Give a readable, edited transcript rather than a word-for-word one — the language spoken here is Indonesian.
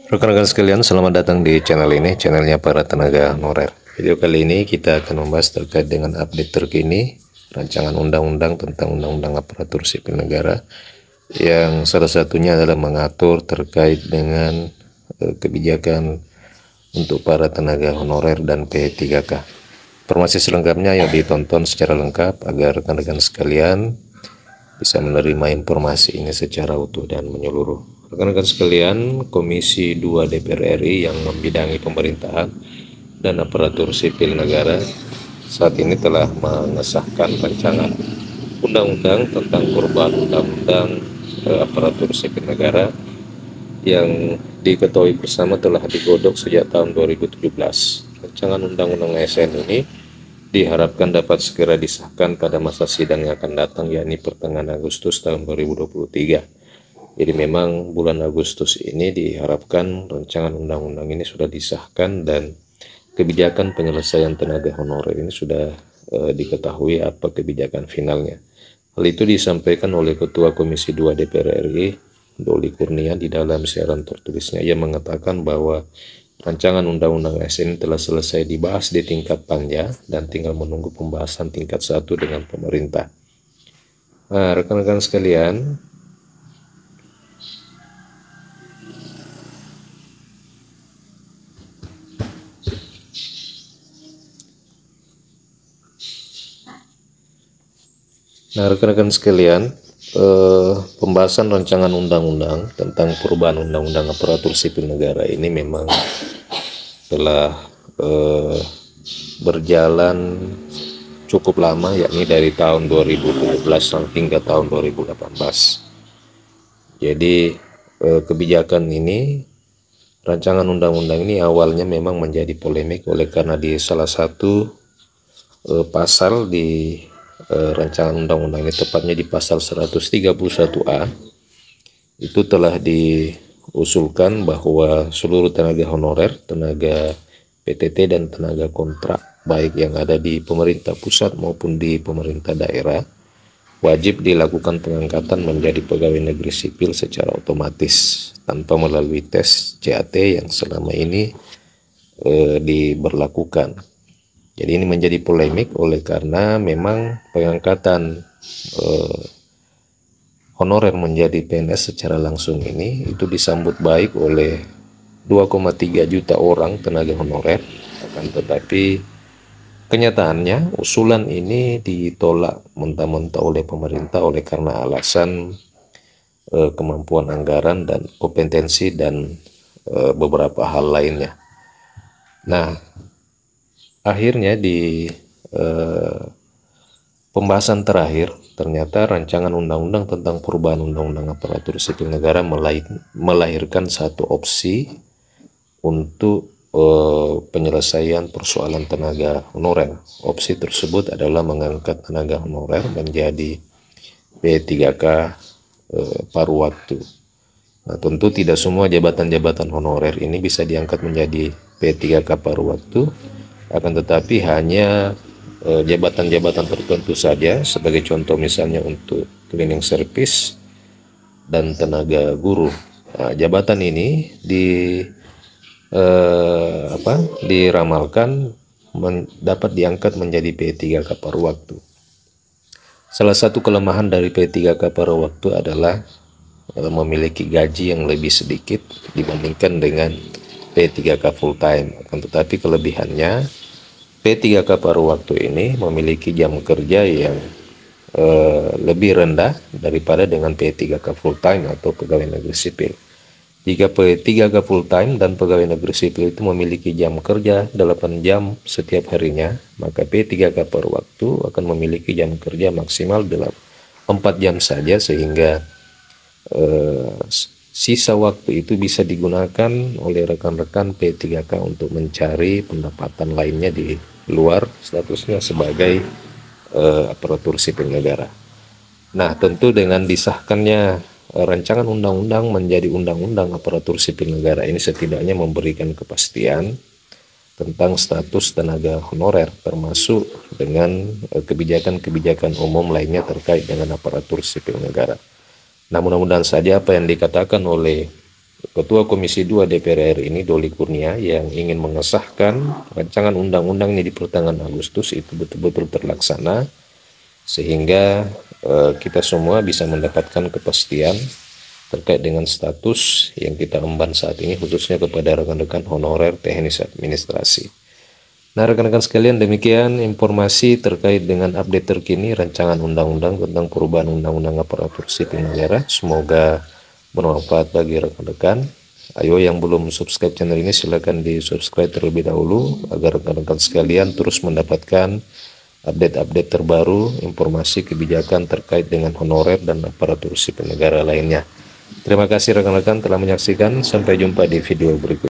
Rekan-rekan sekalian, selamat datang di channel ini, channelnya para tenaga honorer. Video kali ini kita akan membahas terkait dengan update terkini rancangan undang-undang tentang undang-undang aparatur sipil negara, yang salah satunya adalah mengatur terkait dengan kebijakan untuk para tenaga honorer dan P3K. Informasi selengkapnya yang ditonton secara lengkap agar rekan-rekan sekalian bisa menerima informasi ini secara utuh dan menyeluruh. Rekan-rekan sekalian, Komisi 2 DPR RI yang membidangi pemerintahan dan aparatur sipil negara saat ini telah mengesahkan rancangan undang-undang tentang perubahan undang-undang aparatur sipil negara yang diketahui bersama telah digodok sejak tahun 2017. Rancangan undang-undang ASN ini diharapkan dapat segera disahkan pada masa sidang yang akan datang, yakni pertengahan Agustus tahun 2023. Jadi memang bulan Agustus ini diharapkan rancangan undang-undang ini sudah disahkan dan kebijakan penyelesaian tenaga honorer ini sudah diketahui apa kebijakan finalnya. Hal itu disampaikan oleh Ketua Komisi 2 DPR RI, Doli Kurnia, di dalam siaran tertulisnya. Ia mengatakan bahwa rancangan undang-undang ASN telah selesai dibahas di tingkat panja dan tinggal menunggu pembahasan tingkat 1 dengan pemerintah. Nah, rekan-rekan sekalian, pembahasan rancangan undang-undang tentang perubahan undang-undang aparatur sipil negara ini memang telah berjalan cukup lama, yakni dari tahun 2017 hingga tahun 2018. Jadi kebijakan ini, rancangan undang-undang ini awalnya memang menjadi polemik oleh karena di salah satu pasal di rancangan undang-undang ini, tepatnya di pasal 131A, itu telah diusulkan bahwa seluruh tenaga honorer, tenaga PTT dan tenaga kontrak, baik yang ada di pemerintah pusat maupun di pemerintah daerah, wajib dilakukan pengangkatan menjadi pegawai negeri sipil secara otomatis tanpa melalui tes CAT yang selama ini diberlakukan. Jadi ini menjadi polemik oleh karena memang pengangkatan honorer menjadi PNS secara langsung ini itu disambut baik oleh 2,3 juta orang tenaga honorer, akan tetapi kenyataannya usulan ini ditolak mentah-mentah oleh pemerintah oleh karena alasan kemampuan anggaran dan kompetensi dan beberapa hal lainnya. Nah, akhirnya di pembahasan terakhir, ternyata rancangan undang-undang tentang perubahan undang-undang aparatur sipil negara melahirkan satu opsi untuk penyelesaian persoalan tenaga honorer. Opsi tersebut adalah mengangkat tenaga honorer menjadi P3K paruh waktu. Nah, tentu tidak semua jabatan-jabatan honorer ini bisa diangkat menjadi P3K paruh waktu, akan tetapi hanya jabatan-jabatan tertentu saja, sebagai contoh misalnya untuk cleaning service dan tenaga guru. Nah, jabatan ini diramalkan dapat diangkat menjadi P3K paruh waktu. Salah satu kelemahan dari P3K paruh waktu adalah memiliki gaji yang lebih sedikit dibandingkan dengan P3K full time. Akan tetapi kelebihannya, P3K paruh waktu ini memiliki jam kerja yang lebih rendah daripada dengan P3K full time atau pegawai negeri sipil. Jika P3K full time dan pegawai negeri sipil itu memiliki jam kerja 8 jam setiap harinya, maka P3K paruh waktu akan memiliki jam kerja maksimal 4 jam saja, sehingga sisa waktu itu bisa digunakan oleh rekan-rekan P3K untuk mencari pendapatan lainnya di luar statusnya sebagai aparatur sipil negara. Nah, tentu dengan disahkannya rancangan undang-undang menjadi undang-undang aparatur sipil negara ini setidaknya memberikan kepastian tentang status tenaga honorer, termasuk dengan kebijakan-kebijakan umum lainnya terkait dengan aparatur sipil negara. Nah, mudah-mudahan saja apa yang dikatakan oleh Ketua Komisi 2 DPR RI ini Doli Kurnia yang ingin mengesahkan rancangan undang-undangnya di pertengahan Agustus itu betul-betul terlaksana, sehingga kita semua bisa mendapatkan kepastian terkait dengan status yang kita emban saat ini, khususnya kepada rekan-rekan honorer teknis administrasi. Nah, rekan-rekan sekalian, demikian informasi terkait dengan update terkini rancangan undang-undang tentang perubahan undang-undang aparatur sipil negara. Semoga bermanfaat bagi rekan-rekan. Ayo yang belum subscribe channel ini silahkan di subscribe terlebih dahulu agar rekan-rekan sekalian terus mendapatkan update-update terbaru, informasi kebijakan terkait dengan honorer dan aparatur sipil negara lainnya. Terima kasih rekan-rekan telah menyaksikan. Sampai jumpa di video berikutnya.